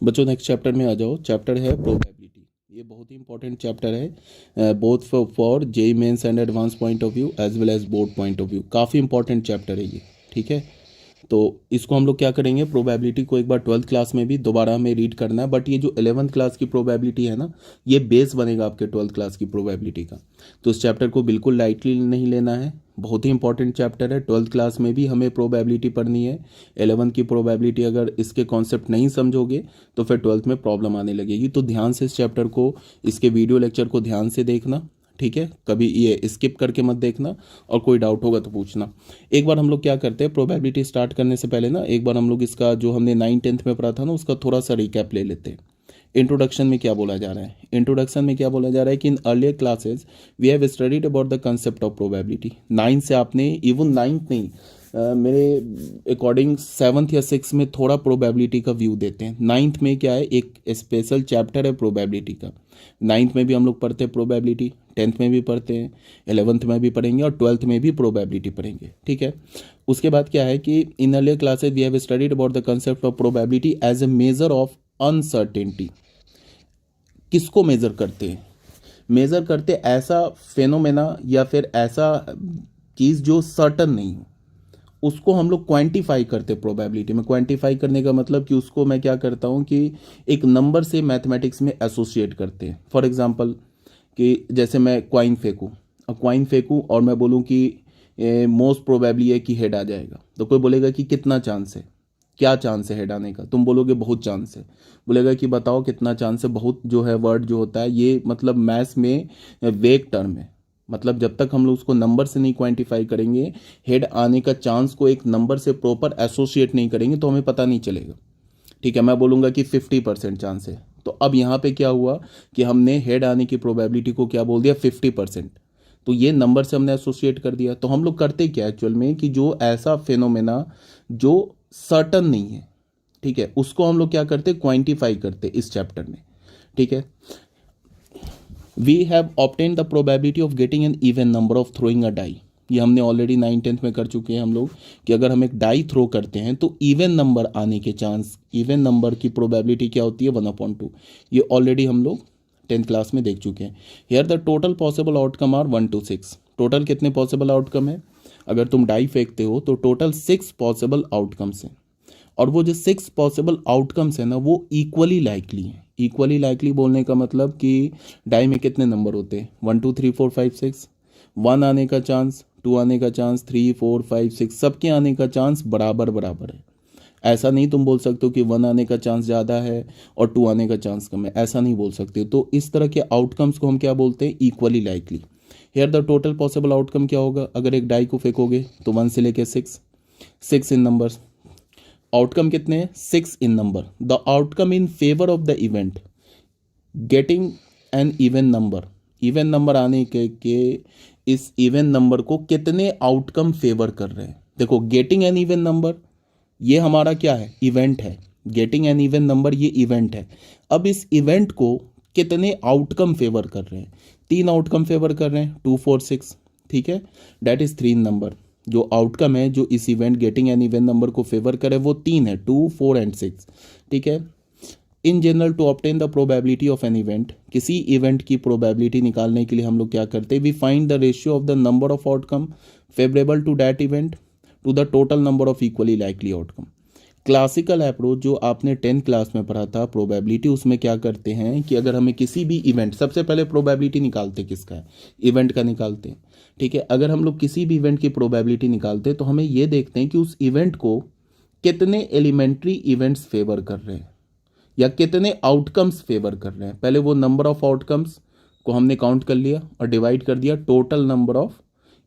बच्चों next chapter में आ जाओ। चैप्टर है प्रोबेबिलिटी। ये बहुत ही इंपॉर्टेंट चैप्टर है, both for JEE mains and advance point of view as well as board point of view. काफ़ी इंपॉर्टेंट चैप्टर है ये, ठीक है। तो इसको हम लोग क्या करेंगे, प्रोबेबिलिटी को एक बार 12th क्लास में भी दोबारा हमें रीड करना है, बट ये जो 11th क्लास की प्रोबेबिलिटी है ना, ये बेस बनेगा आपके 12th क्लास की प्रोबेबिलिटी का। तो इस चैप्टर को बिल्कुल लाइटली नहीं लेना है, बहुत ही इंपॉर्टेंट चैप्टर है। 12th क्लास में भी हमें प्रोबेबिलिटी पढ़नी है। 11th की प्रोबेबिलिटी अगर इसके कॉन्सेप्ट नहीं समझोगे तो फिर 12th में प्रॉब्लम आने लगेगी। तो ध्यान से इस चैप्टर को, इसके वीडियो लेक्चर को ध्यान से देखना, ठीक है। कभी ये स्किप करके मत देखना, और कोई डाउट होगा तो पूछना। एक बार हम लोग क्या करते हैं, प्रोबेबिलिटी स्टार्ट करने से पहले ना एक बार हम लोग इसका जो हमने 9th-10th में पढ़ा था ना, उसका थोड़ा सा रिकैप ले लेते हैं। इंट्रोडक्शन में क्या बोला जा रहा है, इंट्रोडक्शन में क्या बोला जा रहा है कि in earlier classes we have studied about the concept of probability. 9th से आपने, इवन 9th नहीं, मेरे अकॉर्डिंग 7th या 6th में थोड़ा प्रोबेबिलिटी का व्यू देते हैं। 9th में क्या है, एक स्पेशल चैप्टर है प्रोबेबिलिटी का। 9th में भी हम लोग पढ़ते हैं प्रोबेबिलिटी, 10th में भी पढ़ते हैं, 11th में भी पढ़ेंगे और 12th में भी प्रोबेबिलिटी पढ़ेंगे, ठीक है। उसके बाद क्या है कि in earlier classes we have studied about the concept of probability as a measure of uncertainty. किसको मेजर करते हैं, मेजर करते ऐसा फेनोमेना या फिर ऐसा चीज़ जो सर्टन नहीं हो, उसको हम लोग क्वांटिफाई करते प्रोबेबिलिटी में। क्वांटिफाई करने का मतलब कि उसको मैं क्या करता हूँ कि एक नंबर से मैथमेटिक्स में एसोसिएट करते हैं। फॉर एग्जांपल कि जैसे मैं क्वाइन फेंकूँ, अब क्वाइन फेंकूँ और मैं बोलूँ कि मोस्ट प्रोबेबली है कि हेड आ जाएगा, तो कोई बोलेगा कि कितना चांस है, क्या चांस है हेड आने का, तुम बोलोगे बहुत चांस है। बोलेगा कि बताओ कितना चांस है। बहुत जो है वर्ड जो होता है ये मतलब मैथ्स में वेग टर्म है, मतलब जब तक हम लोग उसको नंबर से नहीं क्वांटिफाई करेंगे, हेड आने का चांस को एक नंबर से प्रॉपर एसोसिएट नहीं करेंगे तो हमें पता नहीं चलेगा, ठीक है। मैं बोलूँगा कि 50% चांस है, तो अब यहाँ पे क्या हुआ कि हमने हेड आने की प्रोबेबिलिटी को क्या बोल दिया, 50%। तो ये नंबर से हमने एसोसिएट कर दिया। तो हम लोग करते क्या एक्चुअल में कि जो ऐसा फिनोमेना जो सर्टन नहीं है, ठीक है, उसको हम लोग क्या करते, क्वांटिफाई करते इस चैप्टर में, ठीक है। We have obtain the probability of getting an even number of throwing a die. ये हमने ऑलरेडी 9th-10th में कर चुके हैं हम लोग कि अगर हम एक डाई थ्रो करते हैं तो इवन नंबर आने के चांस, इवन नंबर की प्रोबेबिलिटी क्या होती है, 1/2। ये ऑलरेडी हम लोग 10th क्लास में देख चुके हैं। Here the total possible outcome are 1 to 6। Total कितने पॉसिबल आउटकम है, अगर तुम डाई फेंकते हो तो टोटल 6 पॉसिबल आउटकम्स हैं, और वो जो 6 पॉसिबल आउटकम्स हैं ना, वो इक्वली लाइकली हैं। इक्वली लाइकली बोलने का मतलब कि डाई में कितने नंबर होते हैं, 1 2 3 4 5 6। 1 आने का चांस, 2 आने का चांस, 3 4 5 6 सबके आने का चांस बराबर बराबर है। ऐसा नहीं तुम बोल सकते हो कि 1 आने का चांस ज़्यादा है और 2 आने का चांस कम है, ऐसा नहीं बोल सकते। तो इस तरह के आउटकम्स को हम क्या बोलते हैं, equally likely. Here the total possible outcome क्या होगा, अगर एक डाई को फेंकोगे तो 1 से लेके 6 इन नंबर्स, आउटकम कितने हैं, 6 in number. The outcome in favour of the event getting an even number. Even number आने के इस इवन नंबर को कितने आउटकम फेवर कर रहे हैं। देखो गेटिंग एन इवन नंबर ये हमारा क्या है, इवेंट है। गेटिंग एन इवन नंबर ये इवेंट है। अब इस इवेंट को कितने आउटकम फेवर कर रहे हैं, 3 आउटकम फेवर कर रहे हैं, 2 4 6, ठीक है। That is 3 number. जो आउटकम है जो इस event getting an even number को फेवर करे वो 3 है, 2 4 एंड 6, ठीक है। In general to obtain the probability of an event, किसी इवेंट की प्रोबेबिलिटी निकालने के लिए हम लोग क्या करते हैं, we find the ratio of the number of outcome favourable to that event to the total number of equally likely outcome. Classical approach जो आपने 10th क्लास में पढ़ा था प्रोबेबिलिटी, उसमें क्या करते हैं कि अगर हमें किसी भी इवेंट, सबसे पहले प्रोबेबिलिटी निकालते किसका है, इवेंट का निकालते हैं, ठीक है। अगर हम लोग किसी भी इवेंट की प्रोबेबिलिटी निकालते हैं तो हमें ये देखते हैं कि उस इवेंट को कितने एलिमेंट्री इवेंट्स फेवर कर रहे हैं या कितने आउटकम्स फेवर कर रहे हैं। पहले वो नंबर ऑफ आउटकम्स को हमने काउंट कर लिया और डिवाइड कर दिया टोटल नंबर ऑफ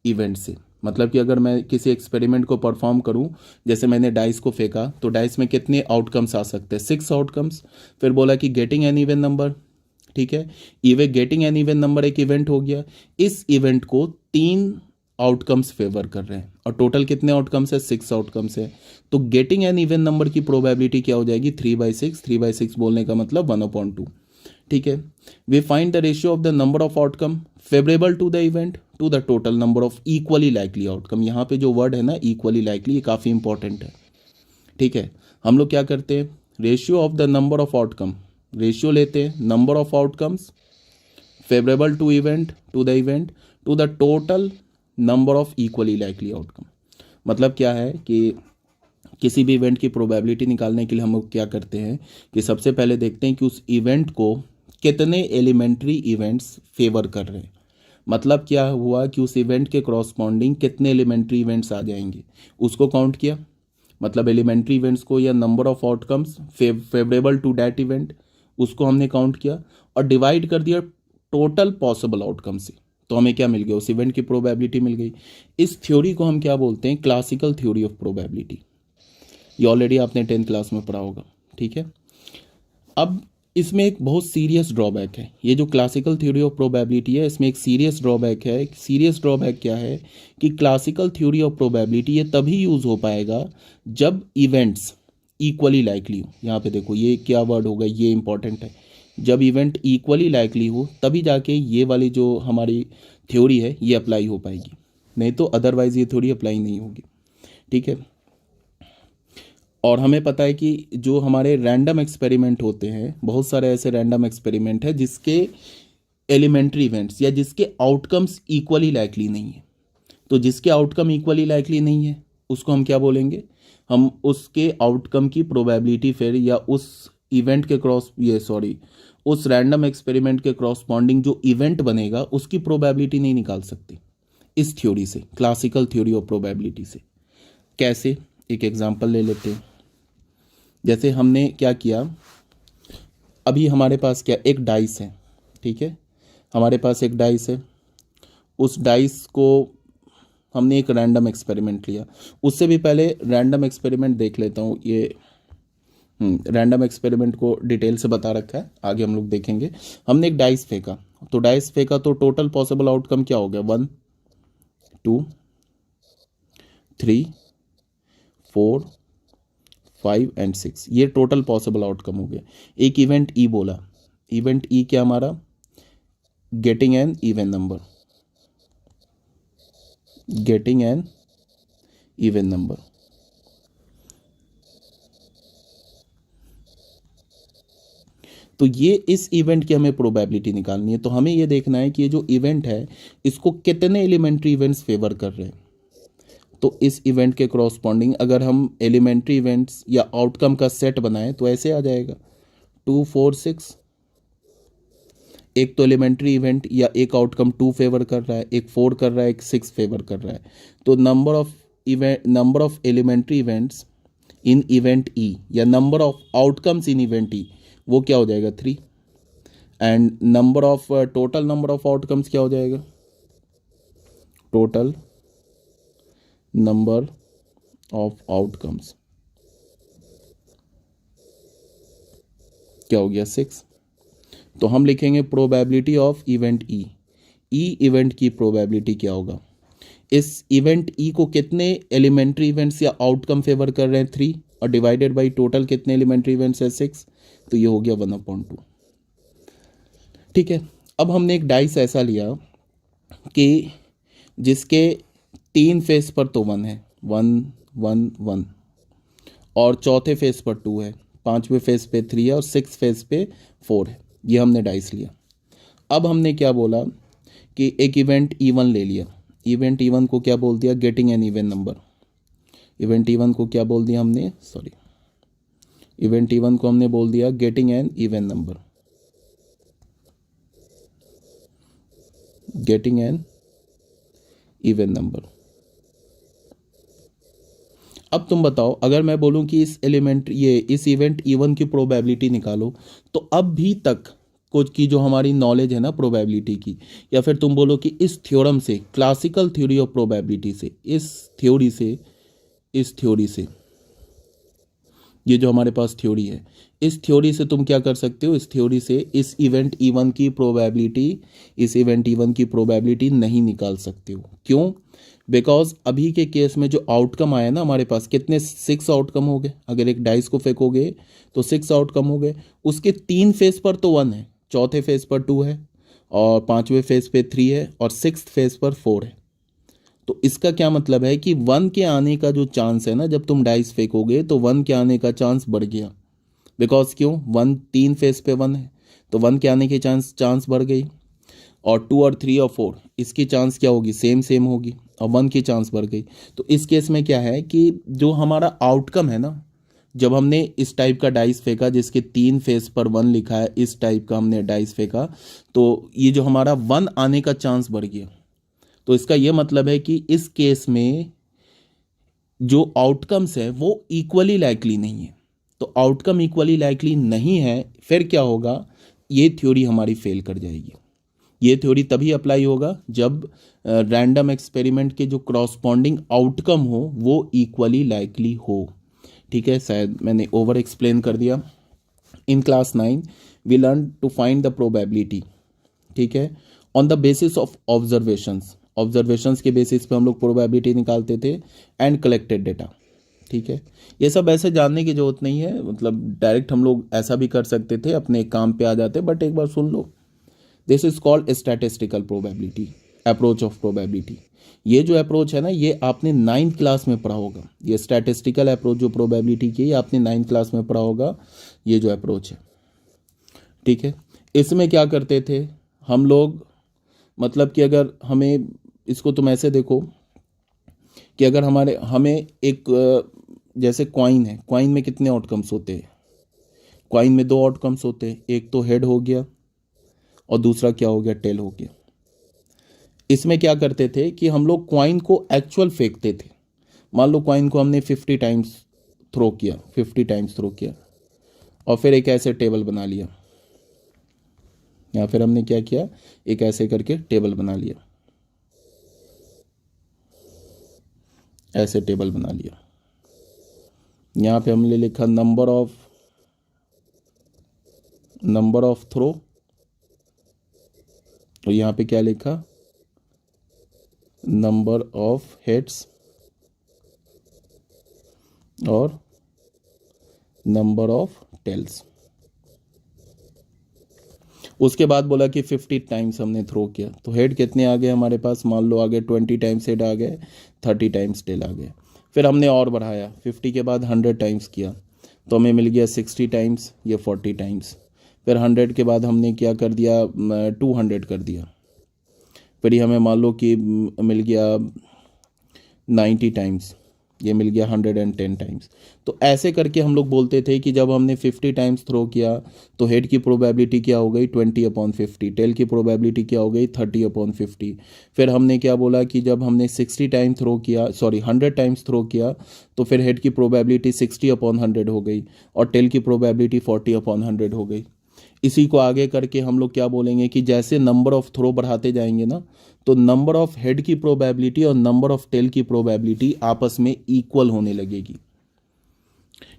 इवेंट से। मतलब कि अगर मैं किसी एक्सपेरिमेंट को परफॉर्म करूं, जैसे मैंने डाइस को फेंका तो डाइस में कितने आउटकम्स आ सकते हैं, 6 आउटकम्स। फिर बोला कि गेटिंग एन इवन नंबर, ठीक है, गेटिंग एन इवन नंबर एक इवेंट हो गया। इस इवेंट को 3 आउटकम्स फेवर कर रहे हैं और टोटल कितने आउटकम्स है, 6 आउटकम्स है। तो गेटिंग एन इवन नंबर की प्रोबेबिलिटी क्या हो जाएगी, 3/6। 3/6 बोलने का मतलब 1/2, ठीक है। We find the ratio of the number of outcome favourable to the event to the total number of equally likely outcome. यहाँ पे जो वर्ड है ना इक्वली लाइकली, ये काफ़ी इंपॉर्टेंट है, ठीक है। हम लोग क्या करते हैं, ratio of the number of outcome, ratio लेते हैं number of outcomes favourable to event to the event to the total number of equally likely outcome. मतलब क्या है कि किसी भी इवेंट की प्रोबेबिलिटी निकालने के लिए हम लोग क्या करते हैं कि सबसे पहले देखते हैं कि उस इवेंट को कितने एलिमेंट्री इवेंट्स फेवर कर रहे हैं। मतलब क्या हुआ कि उस इवेंट के करॉस्पॉन्डिंग कितने एलिमेंट्री इवेंट्स आ जाएंगे, उसको काउंट किया। मतलब एलिमेंट्री इवेंट्स को या number of outcomes favourable to that event, उसको हमने काउंट किया और डिवाइड कर दिया टोटल पॉसिबल आउटकम से। तो हमें क्या मिल गया, उस इवेंट की प्रोबेबिलिटी मिल गई। इस थ्योरी को हम क्या बोलते हैं, क्लासिकल थ्योरी ऑफ प्रोबेबिलिटी। ये ऑलरेडी आपने 10th क्लास में पढ़ा होगा, ठीक है। अब इसमें एक बहुत सीरियस ड्रॉबैक है। ये जो क्लासिकल थ्योरी ऑफ प्रोबेबिलिटी है, इसमें एक सीरियस ड्रॉबैक है। सीरियस ड्रॉबैक क्या है कि क्लासिकल थ्योरी ऑफ प्रोबेबिलिटी ये तभी यूज़ हो पाएगा जब इवेंट्स इक्वली लाइकली हो। यहाँ पे देखो ये क्या वर्ड होगा, ये इंपॉर्टेंट है। जब इवेंट इक्वली लाइकली हो तभी जाके ये वाली जो हमारी थ्योरी है ये अप्लाई हो पाएगी, नहीं तो अदरवाइज ये थ्योरी अप्लाई नहीं होगी, ठीक है। और हमें पता है कि जो हमारे रैंडम एक्सपेरिमेंट होते हैं, बहुत सारे ऐसे रैंडम एक्सपेरिमेंट है जिसके एलिमेंट्री इवेंट्स या जिसके आउटकम्स इक्वली लाइकली नहीं है। तो जिसके आउटकम इक्वली लाइकली नहीं है उसको हम क्या बोलेंगे, हम उसके आउटकम की प्रोबेबिलिटी फिर या उस इवेंट के उस रैंडम एक्सपेरिमेंट के क्रॉसपॉन्डिंग जो इवेंट बनेगा उसकी प्रोबेबिलिटी नहीं निकाल सकते इस थ्योरी से, क्लासिकल थ्योरी ऑफ प्रोबेबिलिटी से। कैसे, एक एग्जांपल ले लेते हैं। जैसे हमने क्या किया, अभी हमारे पास क्या एक डाइस है, ठीक है। हमारे पास एक डाइस है, उस डाइस को हमने एक रैंडम एक्सपेरिमेंट लिया। उससे भी पहले रैंडम एक्सपेरिमेंट देख लेता हूँ। ये रैंडम एक्सपेरिमेंट को डिटेल से बता रखा है, आगे हम लोग देखेंगे। हमने एक डाइस फेंका, तो डाइस फेंका तो टोटल पॉसिबल आउटकम क्या हो गया, 1 2 3 4 5 एंड 6, ये टोटल पॉसिबल आउटकम हो गया। एक इवेंट ई बोला, इवेंट ई क्या हमारा, getting an even number, getting an even number. तो ये इस इवेंट की हमें प्रोबेबिलिटी निकालनी है। तो हमें ये देखना है कि ये जो इवेंट है इसको कितने एलिमेंट्री इवेंट्स फेवर कर रहे हैं। तो इस इवेंट के क्रॉसपॉन्डिंग अगर हम एलिमेंट्री इवेंट्स या आउटकम का सेट बनाएं तो ऐसे आ जाएगा 2 4 6। एक तो एलिमेंट्री इवेंट या एक आउटकम 2 फेवर कर रहा है, एक 4 कर रहा है, एक 6 फेवर कर रहा है। तो number of elementary events in event E या number of outcomes in event E वो क्या हो जाएगा 3। And total number of outcomes क्या हो जाएगा, टोटल नंबर ऑफ आउटकम्स क्या हो गया 6। तो हम लिखेंगे probability of event E, event की प्रोबेबिलिटी क्या होगा, इस इवेंट ई को कितने एलिमेंट्री इवेंट्स या आउटकम फेवर कर रहे हैं 3 और डिवाइडेड बाई टोटल कितने एलिमेंट्री इवेंट्स है 6, तो ये हो गया 1/2। ठीक है। अब हमने एक डाइस ऐसा लिया कि जिसके 3 फेस पर तो 1 है, 1 1 1, और चौथे फेस पर 2 है, 5वें फेस पे 3 है और 6 फेस पे 4 है। ये हमने डाइस लिया। अब हमने क्या बोला कि एक इवेंट E1 ले लिया। इवेंट E1 को क्या बोल दिया, getting an even number. Event E1 को क्या बोल दिया हमने, इवेंट E1 को हमने बोल दिया getting an even number, getting an even number. अब तुम बताओ, अगर मैं बोलूं कि इस इवेंट E1 की प्रोबेबिलिटी निकालो, तो अब भी तक कुछ की जो हमारी नॉलेज है ना प्रोबेबिलिटी की, या फिर तुम बोलो कि इस थ्योरम से, क्लासिकल थ्योरी ऑफ प्रोबेबिलिटी से, इस थ्योरी से ये जो हमारे पास थ्योरी है, इस थ्योरी से तुम क्या कर सकते हो, इस थ्योरी से इस इवेंट E1 की प्रोबेबिलिटी नहीं निकाल सकते हो। क्यों? बिकॉज अभी के केस में जो आउटकम आया ना हमारे पास, कितने 6 आउटकम हो गए। अगर एक डाइस को फेंकोगे तो 6 आउटकम हो गए। उसके 3 फेस पर तो 1 है, चौथे फेस पर 2 है और 5वें फेस पे 3 है और 6th फेस पर 4 है। तो इसका क्या मतलब है कि 1 के आने का जो चांस है ना, जब तुम डाइस फेंकोगे तो 1 के आने का चांस बढ़ गया। बिकॉज क्यों, 1 3 फेस पे 1 है तो 1 के आने की चांस बढ़ गई, और 2 और 3 और 4 इसकी चांस क्या होगी, सेम होगी, और 1 की चांस बढ़ गई। तो इस केस में क्या है कि जो हमारा आउटकम है ना, जब हमने इस टाइप का डाइस फेंका जिसके 3 फेस पर 1 लिखा है, इस टाइप का हमने डाइस फेंका, तो ये जो हमारा 1 आने का चांस बढ़ गया। तो इसका ये मतलब है कि इस केस में जो आउटकम्स है वो इक्वली लाइकली नहीं है। तो आउटकम इक्वली लाइकली नहीं है, फिर क्या होगा, ये थ्योरी हमारी फेल कर जाएगी। ये थ्योरी तभी अप्लाई होगा जब रैंडम एक्सपेरिमेंट के जो क्रॉसपॉन्डिंग आउटकम हो वो इक्वली लाइकली हो। ठीक है, शायद मैंने ओवर एक्सप्लेन कर दिया। In class 9 we learn to find the probability, ठीक है, on the basis of observations के बेसिस पे हम लोग प्रोबेबिलिटी निकालते थे एंड कलेक्टेड डेटा। ठीक है, ये सब ऐसे जानने की जरूरत नहीं है, मतलब डायरेक्ट हम लोग ऐसा भी कर सकते थे, अपने काम पे आ जाते, बट एक बार सुन लो। This is called statistical probability, approach of probability. ये जो अप्रोच है ना, ये आपने 9th क्लास में पढ़ा होगा। ये स्टैटिस्टिकल अप्रोच जो प्रोबेबिलिटी की, ये आपने 9th क्लास में पढ़ा होगा, ये जो अप्रोच है। ठीक है, इसमें क्या करते थे हम लोग, मतलब कि अगर हमें, इसको तुम ऐसे देखो कि अगर हमें एक जैसे कॉइन है, कॉइन में कितने आउटकम्स होते हैं, कॉइन में 2 आउटकम्स होते हैं, एक तो हेड हो गया और दूसरा क्या हो गया, टेल हो गया। इसमें क्या करते थे कि हम लोग कॉइन को एक्चुअल फेंकते थे। मान लो कॉइन को हमने 50 टाइम्स थ्रो किया और फिर एक ऐसे टेबल बना लिया, या फिर हमने क्या किया, एक ऐसे करके टेबल बना लिया, ऐसे टेबल बना लिया। यहाँ पे हमने लिखा नंबर ऑफ थ्रो, और यहाँ पे क्या लिखा, नंबर ऑफ हेड्स और नंबर ऑफ टेल्स। उसके बाद बोला कि 50 टाइम्स हमने थ्रो किया, तो हेड कितने आ गए हमारे पास, मान लो आ गए 20 टाइम्स हेड आ गए, 30 टाइम्स टेल आ गए। फिर हमने और बढ़ाया, 50 के बाद 100 टाइम्स किया तो हमें मिल गया 60 टाइम्स, ये 40 टाइम्स। फिर 100 के बाद हमने क्या कर दिया, 200 कर दिया, फिर ये हमें मान लो कि मिल गया 90 टाइम्स, ये मिल गया 110 टाइम्स। तो ऐसे करके हम लोग बोलते थे कि जब हमने 50 टाइम्स थ्रो किया तो हेड की प्रोबेबिलिटी क्या हो गई, 20/50, टेल की प्रोबेबिलिटी क्या हो गई, 30/50। फिर हमने क्या बोला कि जब हमने 100 टाइम्स थ्रो किया तो फिर हेड की प्रोबेबिलिटी 60/100 हो गई और टेल की प्रोबेबिलिटी 40/100 हो गई। इसी को आगे करके हम लोग क्या बोलेंगे कि जैसे नंबर ऑफ थ्रो बढ़ाते जाएंगे ना, तो नंबर ऑफ हेड की प्रोबेबिलिटी और नंबर ऑफ टेल की प्रोबेबिलिटी आपस में इक्वल होने लगेगी।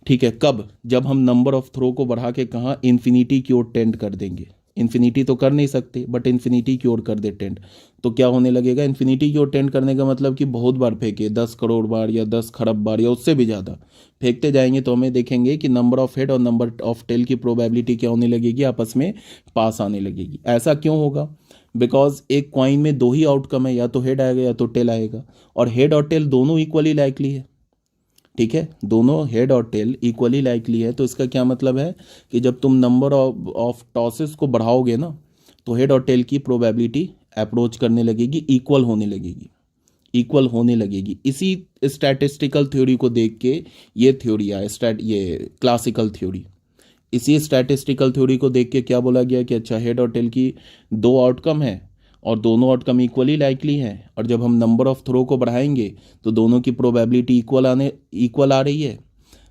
ठीक है, कब, जब हम नंबर ऑफ थ्रो को बढ़ा के कहाँ, इन्फिनिटी की ओर टेंड कर देंगे। इन्फिनिटी तो कर नहीं सकते, बट इन्फिनिटी की ओर कर दे टेंड, तो क्या होने लगेगा, इन्फिनिटी की ओर टेंड करने का मतलब कि बहुत बार फेंके, 10 करोड़ बार या 10 खरब बार या उससे भी ज़्यादा फेंकते जाएंगे, तो हमें देखेंगे कि नंबर ऑफ हेड और नंबर ऑफ टेल की प्रोबेबिलिटी क्या होने लगेगी, आपस में पास आने लगेगी। ऐसा क्यों होगा, बिकॉज एक कॉइन में 2 ही आउटकम है, या तो हेड आएगा या तो टेल आएगा, और हेड और टेल दोनों इक्वली लाइकली है। ठीक है, दोनों हेड और टेल इक्वली लाइकली है, तो इसका क्या मतलब है कि जब तुम नंबर ऑफ टॉसेस को बढ़ाओगे ना, तो हेड और टेल की प्रोबेबिलिटी अप्रोच करने लगेगी, इक्वल होने लगेगी। इसी स्टैटिस्टिकल थ्योरी को देख के ये थ्योरी आया, ये क्लासिकल थ्योरी। इसी स्टैटिस्टिकल थ्योरी को देख के क्या बोला गया कि अच्छा, हेड और टेल की 2 आउटकम है और दोनों आउटकम इक्वली लाइकली है, और जब हम नंबर ऑफ थ्रो को बढ़ाएंगे तो दोनों की प्रोबेबिलिटी इक्वल आ रही है,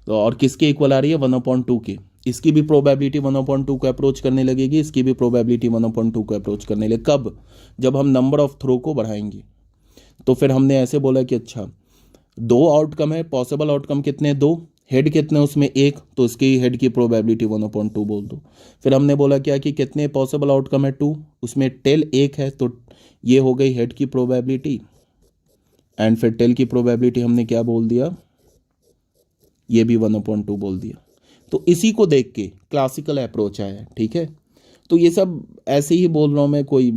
तो और किसके इक्वल आ रही है, 1/2 के। इसकी भी प्रोबेबिलिटी 1/2 को अप्रोच करने लगेगी, इसकी भी प्रोबेबिलिटी 1/2 को अप्रोच करने लगेगी। कब, जब हम नंबर ऑफ थ्रो को बढ़ाएंगे। तो फिर हमने ऐसे बोला कि अच्छा, 2 आउटकम है, पॉसिबल आउटकम कितने, 2, हेड कितने उसमें 1, तो इसकी हेड की प्रोबेबिलिटी 1/2 बोल दो। फिर हमने बोला क्या कि कितने पॉसिबल आउटकम है, 2, उसमें टेल 1 है, तो ये हो गई हेड की प्रोबेबिलिटी, एंड फिर टेल की प्रोबेबिलिटी हमने क्या बोल दिया, ये भी 1/2 बोल दिया। तो इसी को देख के क्लासिकल अप्रोच आया। ठीक है, तो ये सब ऐसे ही बोल रहा हूँ मैं, कोई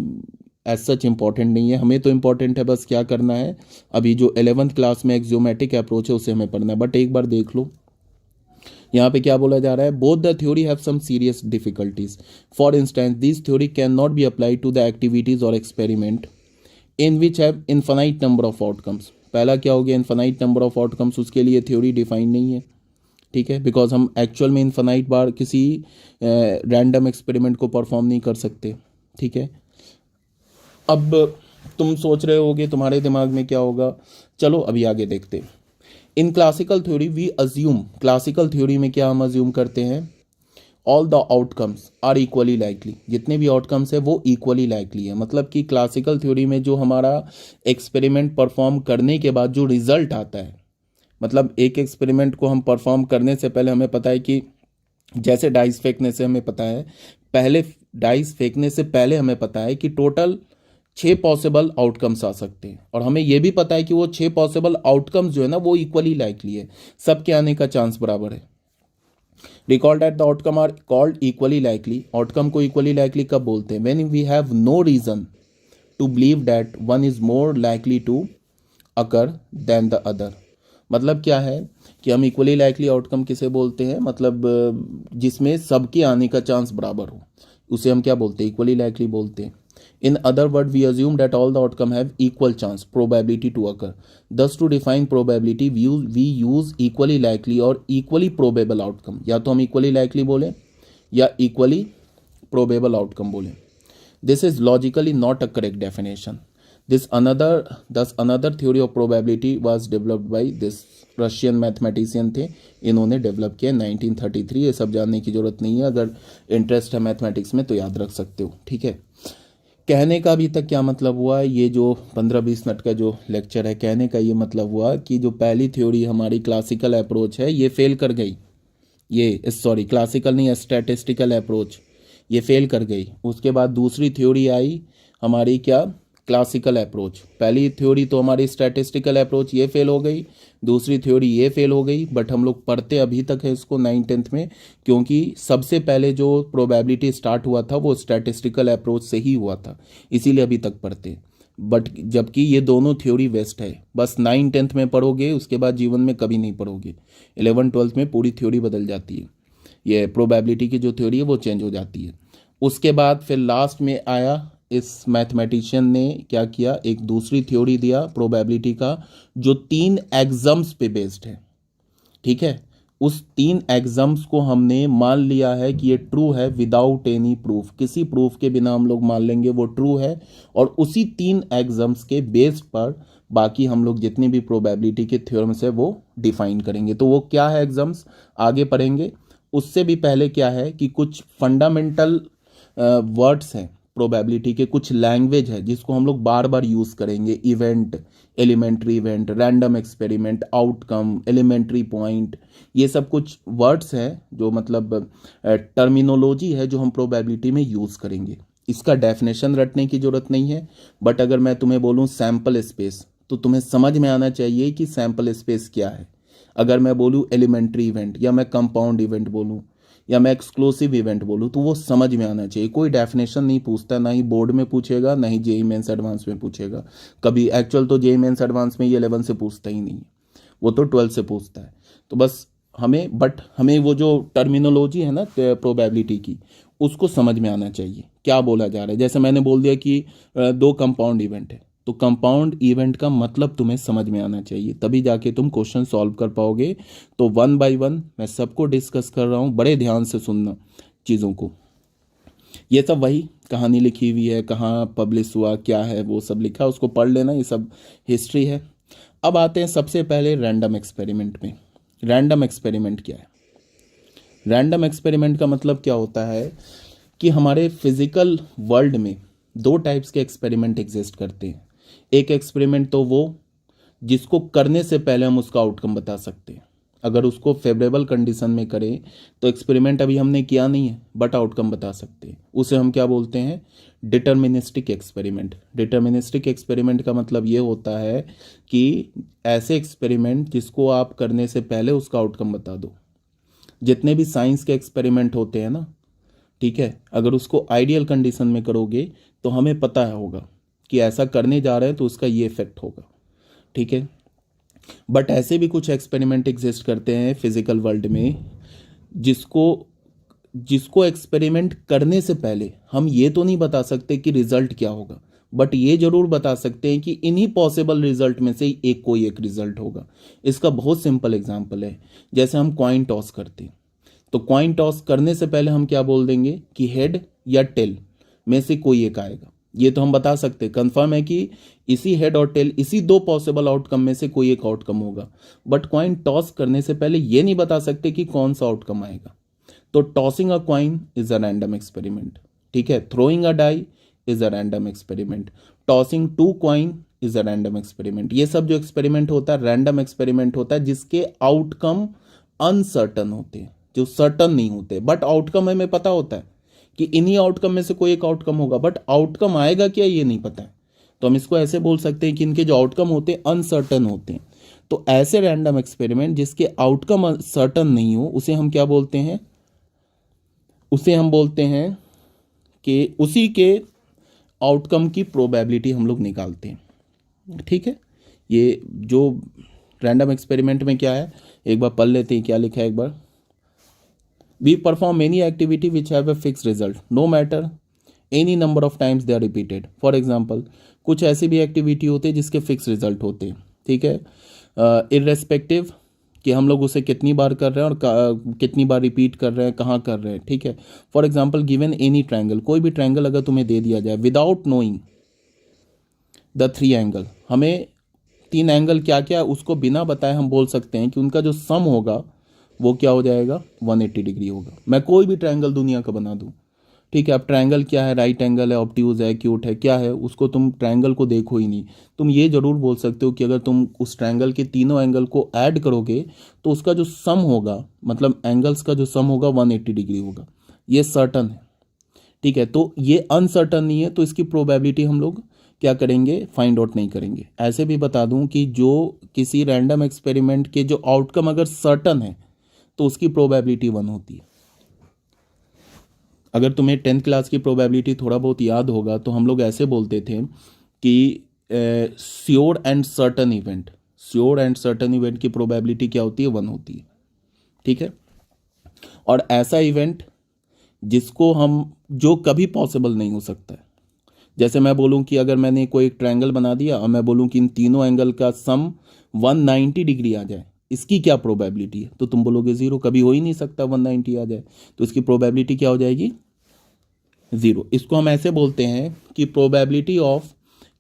एज सच इंपॉर्टेंट नहीं है, हमें तो इंपॉर्टेंट है बस क्या करना है, अभी जो 11th क्लास में एक्सियोमेटिक अप्रोच है उसे हमें पढ़ना है। बट एक बार देख लो यहाँ पे क्या बोला जा रहा है, both the theory have some serious difficulties. For instance this theory can not be applied to the activities और experiment in which have infinite number of outcomes. पहला क्या हो गया, इन्फाइनाइट नंबर ऑफ आउटकम्स, उसके लिए थ्योरी डिफाइन नहीं है, ठीक है, बिकॉज हम एक्चुअल में इन्फाइनाइट बार किसी रैंडम एक्सपेरिमेंट को परफॉर्म नहीं कर सकते, ठीक है। अब तुम सोच रहे होगे तुम्हारे दिमाग में क्या होगा, चलो अभी आगे देखते हैं। In classical theory we assume, classical theory में क्या हम अज्यूम करते हैं, all the outcomes are equally likely, जितने भी आउटकम्स है वो इक्वली लाइकली है। मतलब कि क्लासिकल थ्योरी में जो हमारा एक्सपेरिमेंट परफॉर्म करने के बाद जो रिजल्ट आता है, मतलब एक एक्सपेरिमेंट को हम परफॉर्म करने से पहले हमें पता है कि जैसे डाइस फेंकने से हमें पता है, पहले डाइस फेंकने से पहले हमें पता है कि टोटल 6 पॉसिबल आउटकम्स आ सकते हैं, और हमें यह भी पता है कि वो 6 पॉसिबल आउटकम्स जो है ना वो इक्वली लाइकली है, सबके आने का चांस बराबर है। Recall that the outcome are called equally likely, outcome को इक्वली लाइकली कब बोलते हैं, when we have no reason to believe that one is more likely to occur than the other. मतलब क्या है कि हम इक्वली लाइकली आउटकम किसे बोलते हैं, मतलब जिसमें सबके आने का चांस बराबर हो, उसे हम क्या बोलते हैं, इक्वली लाइकली बोलते हैं। In other words, we assume that all the outcome have equal chance, probability to occur. Thus, to define probability, we use equally likely or equally probable outcome. या तो हम equally likely बोलें या equally probable outcome बोलें. This is logically not a correct definition. Thus another theory of probability was developed by this Russian mathematician थे, इन्होंने develop किया 1933। ये सब जानने की ज़रूरत नहीं है, अगर इंटरेस्ट है मैथमेटिक्स में तो याद रख सकते हो, ठीक है। कहने का अभी तक क्या मतलब हुआ, ये जो 15-20 मिनट का जो लेक्चर है, कहने का ये मतलब हुआ कि जो पहली थ्योरी हमारी क्लासिकल अप्रोच है ये फेल कर गई, ये सॉरी क्लासिकल नहीं, स्टैटिस्टिकल अप्रोच, ये फेल कर गई। उसके बाद दूसरी थ्योरी आई हमारी क्या, क्लासिकल अप्रोच। पहली थ्योरी तो हमारी स्टैटिस्टिकल अप्रोच, ये फेल हो गई, दूसरी थ्योरी ये फेल हो गई। बट हम लोग पढ़ते अभी तक है इसको 9th-10th में, क्योंकि सबसे पहले जो प्रोबेबिलिटी स्टार्ट हुआ था वो स्टैटिस्टिकल अप्रोच से ही हुआ था, इसीलिए अभी तक पढ़ते। बट जबकि ये दोनों थ्योरी वेस्ट है, बस 9th-10th में पढ़ोगे, उसके बाद जीवन में कभी नहीं पढ़ोगे। 11th-12th में पूरी थ्योरी बदल जाती है, ये प्रोबेबिलिटी की जो थ्योरी है वो चेंज हो जाती है। उसके बाद फिर लास्ट में आया, इस मैथमेटिशियन ने क्या किया, एक दूसरी थ्योरी दिया प्रोबेबिलिटी का, जो 3 एग्जाम्स पे बेस्ड है, ठीक है। उस 3 एग्जाम्स को हमने मान लिया है कि ये ट्रू है विदाउट एनी प्रूफ, किसी प्रूफ के बिना हम लोग मान लेंगे वो ट्रू है, और उसी 3 एग्जाम्स के बेस पर बाकी हम लोग जितनी भी प्रोबेबिलिटी के थ्योरम्स है वो डिफाइन करेंगे। तो वो क्या है एग्जाम्स, आगे पढ़ेंगे। उससे भी पहले क्या है कि कुछ फंडामेंटल वर्ड्स हैं प्रोबेबिलिटी के, कुछ लैंग्वेज है जिसको हम लोग बार बार यूज़ करेंगे, event, elementary event, random experiment, outcome, elementary point, ये सब कुछ वर्ड्स हैं जो मतलब टर्मिनोलॉजी है जो हम प्रोबेबिलिटी में यूज़ करेंगे। इसका डेफिनेशन रटने की ज़रूरत नहीं है, बट अगर मैं तुम्हें बोलूँ सैम्पल स्पेस, तो तुम्हें समझ में आना चाहिए कि सैम्पल स्पेस क्या है। अगर मैं बोलूँ एलिमेंट्री इवेंट, या मैं कंपाउंड इवेंट बोलूँ, या मैं एक्सक्लूसिव इवेंट बोलूँ, तो वो समझ में आना चाहिए। कोई डेफिनेशन नहीं पूछता, ना ही बोर्ड में पूछेगा, ना ही जेईई मेंस एडवांस में पूछेगा कभी। एक्चुअल तो जेईई मेंस एडवांस में ये 11 से पूछता ही नहीं है, वो तो 12 से पूछता है। तो बस हमें वो जो टर्मिनोलॉजी है ना प्रोबेबिलिटी की, उसको समझ में आना चाहिए क्या बोला जा रहा है। जैसे मैंने बोल दिया कि 2 कंपाउंड इवेंट है, तो कंपाउंड इवेंट का मतलब तुम्हें समझ में आना चाहिए, तभी जाके तुम क्वेश्चन सॉल्व कर पाओगे। तो 1 बाय 1 मैं सबको डिस्कस कर रहा हूँ, बड़े ध्यान से सुनना चीज़ों को। ये सब वही कहानी लिखी हुई है, कहाँ पब्लिश हुआ, क्या है वो सब लिखा, उसको पढ़ लेना, ये सब हिस्ट्री है। अब आते हैं सबसे पहले रैंडम एक्सपेरिमेंट में। रैंडम एक्सपेरिमेंट क्या है? रैंडम एक्सपेरिमेंट का मतलब क्या होता है कि हमारे फिजिकल वर्ल्ड में 2 टाइप्स के एक्सपेरिमेंट एग्जिस्ट करते हैं। एक एक्सपेरिमेंट तो वो जिसको करने से पहले हम उसका आउटकम बता सकते हैं, अगर उसको फेवरेबल कंडीशन में करें तो एक्सपेरिमेंट अभी हमने किया नहीं है बट आउटकम बता सकते हैं, उसे हम क्या बोलते हैं, डिटर्मिनिस्टिक एक्सपेरिमेंट। डिटर्मिनिस्टिक एक्सपेरिमेंट का मतलब ये होता है कि ऐसे एक्सपेरिमेंट जिसको आप करने से पहले उसका आउटकम बता दो। जितने भी साइंस के एक्सपेरिमेंट होते हैं ना, ठीक है, अगर उसको आइडियल कंडीशन में करोगे तो हमें पता होगा कि ऐसा करने जा रहे हैं तो उसका ये इफेक्ट होगा, ठीक है। बट ऐसे भी कुछ एक्सपेरिमेंट एग्जिस्ट करते हैं फिजिकल वर्ल्ड में जिसको जिसको एक्सपेरिमेंट करने से पहले हम ये तो नहीं बता सकते कि रिजल्ट क्या होगा, बट ये जरूर बता सकते हैं कि इन्हीं पॉसिबल रिजल्ट में से एक कोई एक रिजल्ट होगा। इसका बहुत सिंपल एग्जांपल है, जैसे हम कॉइन टॉस करते हैं, तो कॉइन टॉस करने से पहले हम क्या बोल देंगे कि हेड या टेल में से कोई एक आएगा। ये तो हम बता सकते हैं, कंफर्म है कि इसी हेड और टेल, इसी दो पॉसिबल आउटकम में से कोई एक आउटकम होगा। बट कॉइन टॉस करने से पहले ये नहीं बता सकते कि कौन सा आउटकम आएगा। तो tossing a coin is a random experiment, ठीक है। Throwing a die is a random experiment, tossing two coin is a random experiment. ये सब जो एक्सपेरिमेंट होता है रैंडम एक्सपेरिमेंट होता है, जिसके आउटकम अनसर्टन होते हैं, जो सर्टन नहीं होते, बट आउटकम हमें पता होता है कि इन्हीं आउटकम में से कोई एक आउटकम होगा, बट आउटकम आएगा क्या ये नहीं पता है। तो हम इसको ऐसे बोल सकते हैं कि इनके जो आउटकम होते हैं अनसर्टन होते हैं। तो ऐसे रैंडम एक्सपेरिमेंट जिसके आउटकम सर्टन नहीं हो, उसे हम क्या बोलते हैं, उसे हम बोलते हैं कि उसी के आउटकम की प्रोबेबिलिटी हम लोग निकालते हैं, ठीक है। ये जो रैंडम एक्सपेरिमेंट में क्या है एक बार पढ़ लेते हैं, क्या लिखा है एक बार। We perform many activity which have a fix result no matter any number of times they are repeated. For example, कुछ ऐसी भी एक्टिविटी होती है जिसके फिक्स रिजल्ट होते हैं, ठीक है, इर्रेस्पेक्टिव कि हम लोग उसे कितनी बार कर रहे हैं और कितनी बार रिपीट कर रहे हैं, कहाँ कर रहे हैं, ठीक है। For example, given any triangle, कोई भी ट्रायंगल अगर तुम्हें दे दिया जाए, without knowing the three angle, हमें तीन एंगल क्या क्या है उसको बिना बताए हम बोल सकते हैं कि उनका जो सम होगा वो क्या हो जाएगा, 180 डिग्री होगा। मैं कोई भी ट्रायंगल दुनिया का बना दूं, ठीक है। अब ट्रायंगल क्या है, राइट एंगल है, ऑब्ट्यूज है, एक्यूट है, क्या है, उसको तुम ट्रायंगल को देखो ही नहीं। तुम ये जरूर बोल सकते हो कि अगर तुम उस ट्रायंगल के तीनों एंगल को ऐड करोगे तो उसका जो सम होगा, मतलब एंगल्स का जो सम होगा 180 डिग्री होगा। ये सर्टन है, ठीक है। तो ये अनसर्टन नहीं है, तो इसकी प्रोबेबिलिटी हम लोग क्या करेंगे, फाइंड आउट नहीं करेंगे। ऐसे भी बता दूं कि जो किसी रैंडम एक्सपेरिमेंट के जो आउटकम अगर सर्टन है तो उसकी प्रोबेबिलिटी 1 होती है। अगर तुम्हें 10th क्लास की प्रोबेबिलिटी थोड़ा बहुत याद होगा तो हम लोग ऐसे बोलते थे कि sure and certain event, sure and certain event की प्रोबेबिलिटी क्या होती है, 1 होती है, ठीक है। और ऐसा इवेंट जिसको हम, जो कभी पॉसिबल नहीं हो सकता है, जैसे मैं बोलूं कि अगर मैंने कोई एक ट्रायंगल बना दिया और मैं बोलूं कि इन तीनों एंगल का सम 190 डिग्री आ जाए, इसकी क्या प्रोबेबिलिटी है, तो तुम बोलोगे 0, कभी हो ही नहीं सकता 190 आ जाए, तो इसकी प्रोबेबिलिटी क्या हो जाएगी, 0। इसको हम ऐसे बोलते हैं कि प्रोबेबिलिटी ऑफ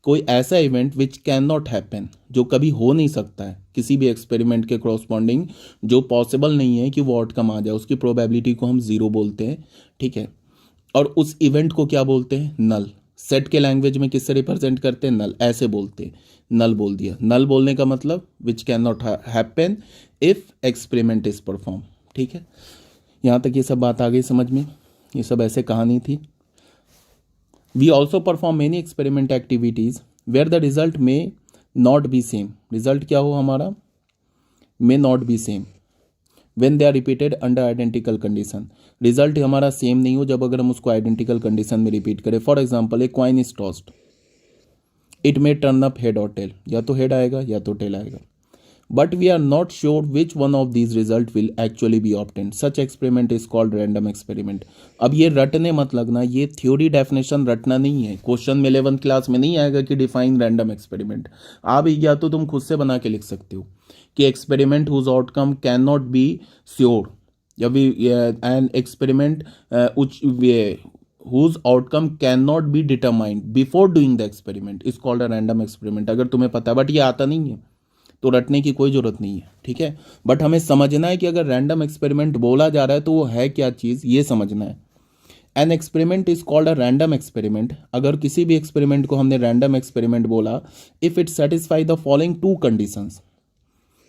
कोई ऐसा event which can not happen, जो कभी हो नहीं सकता है किसी भी एक्सपेरिमेंट के कॉरस्पॉन्डिंग, जो पॉसिबल नहीं है कि वो आउटकम आ जाए, उसकी प्रोबेबिलिटी को हम 0 बोलते हैं, ठीक है। और उस इवेंट को क्या बोलते हैं, नल। सेट के लैंग्वेज में किससे रिप्रेजेंट करते हैं, नल, ऐसे बोलते हैं, नल बोल दिया। नल बोलने का मतलब which can not happen if experiment is perform, ठीक है। यहाँ तक ये सब बात आ गई समझ में, ये सब ऐसे कहानी थी। We also perform many experiment activities where the result may not be same, result क्या हो हमारा, may not be same when they are repeated under identical condition, result हमारा सेम नहीं हो जब अगर हम उसको आइडेंटिकल कंडीशन में रिपीट करें। For example, a coin is tossed, it may turn up head और टेल, या तो हेड आएगा या तो टेल आएगा, but we are not sure which one of these result will actually B obtained, such experiment is called random experiment. अब ये रटने मत लगना, ये थ्योरी डेफिनेशन रटना नहीं है, क्वेश्चन में 11th क्लास में नहीं आएगा कि डिफाइन रैंडम एक्सपेरिमेंट। आ भी गया तो तुम खुद से बना के लिख सकते हो कि experiment whose outcome can not be sure, या an experiment whose outcome cannot be determined before doing the experiment is called a random experiment। अगर तुम्हें पता है, बट ये आता नहीं है तो रटने की कोई जरूरत नहीं है, ठीक है। बट हमें समझना है कि अगर रैंडम एक्सपेरिमेंट बोला जा रहा है तो वो है क्या चीज़, ये समझना है। An experiment is called a random experiment, अगर किसी भी एक्सपेरिमेंट को हमने रैंडम एक्सपेरिमेंट बोला, if it satisfy the following 2 conditions,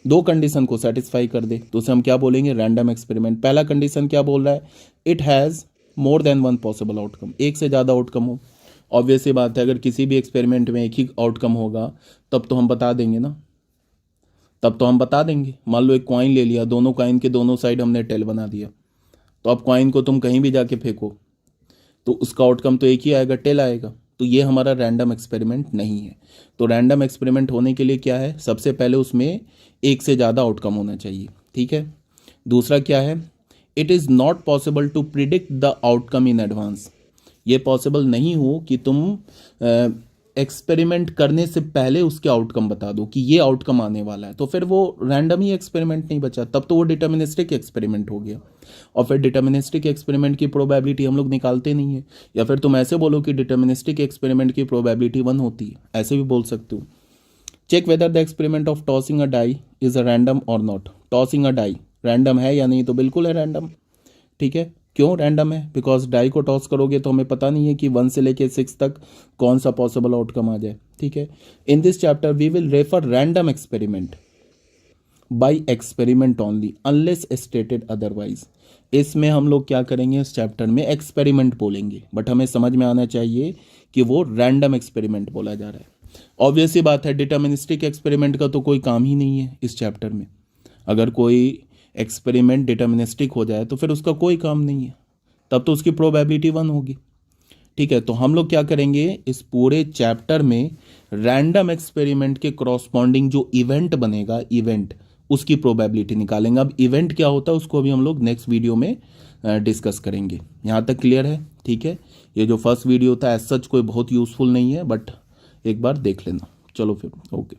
2 condition को सेटिस्फाई कर दे तो उसे हम क्या बोलेंगे, रैंडम एक्सपेरिमेंट। पहला कंडीशन क्या बोल रहा है, it has more than 1 possible outcome, एक से ज़्यादा आउटकम हो। ऑब्वियस सी बात है, अगर किसी भी एक्सपेरिमेंट में एक ही आउटकम होगा तब तो हम बता देंगे ना, तब तो हम बता देंगे। मान लो एक कॉइन ले लिया, दोनों कॉइन के दोनों साइड हमने टेल बना दिया, तो अब कॉइन को तुम कहीं भी जाके फेंको तो उसका आउटकम तो एक ही आएगा, टेल आएगा। तो ये हमारा रैंडम एक्सपेरिमेंट नहीं है। तो रैंडम एक्सपेरिमेंट होने के लिए क्या है, सबसे पहले उसमें एक से ज़्यादा आउटकम होना चाहिए, ठीक है। दूसरा क्या है, it is not possible to predict the outcome in advance. ये पॉसिबल नहीं हो कि तुम एक्सपेरिमेंट करने से पहले उसके आउटकम बता दो कि ये आउटकम आने वाला है, तो फिर वो रैंडम ही एक्सपेरिमेंट नहीं बचा, तब तो वो डिटर्मिनिस्टिक एक्सपेरिमेंट हो गया। और फिर डिटर्मिनिस्टिक एक्सपेरिमेंट की प्रोबेबिलिटी हम लोग निकालते नहीं है। या फिर तुम ऐसे बोलो कि डिटर्मिनिस्टिक एक्सपेरिमेंट की प्रोबेबिलिटी 1 होती है, ऐसे भी बोल सकते हो। Check whether the experiment of tossing a die is a random और not. Tossing a die random है या नहीं, तो बिल्कुल है रैंडम। ठीक है, क्यों रैंडम है? बिकॉज डाई को टॉस करोगे तो हमें पता नहीं है कि 1 से लेके 6 तक कौन सा पॉसिबल आउटकम आ जाए। ठीक है, in this chapter we will refer random experiment by experiment only unless stated otherwise. इसमें हम लोग क्या करेंगे, इस चैप्टर में एक्सपेरिमेंट बोलेंगे, बट हमें समझ में आना चाहिए कि वो रैंडम एक्सपेरिमेंट बोला जा रहा है। ऑब्वियस ही बात है, डिटर्मिनिस्टिक एक्सपेरिमेंट का तो कोई काम ही नहीं है इस चैप्टर में। अगर कोई एक्सपेरिमेंट डिटर्मिनिस्टिक हो जाए तो फिर उसका कोई काम नहीं है, तब तो उसकी प्रोबेबिलिटी 1 होगी। ठीक है, तो हम लोग क्या करेंगे, इस पूरे चैप्टर में रैंडम एक्सपेरिमेंट के करॉस्पॉन्डिंग जो इवेंट बनेगा, इवेंट उसकी प्रोबेबिलिटी निकालेंगे। अब इवेंट क्या होता है उसको अभी हम लोग नेक्स्ट वीडियो में डिस्कस करेंगे। यहाँ तक क्लियर है? ठीक है, ये जो फर्स्ट वीडियो था एज सच कोई बहुत यूज़फुल नहीं है, बट एक बार देख लेना। चलो फिर, ओके।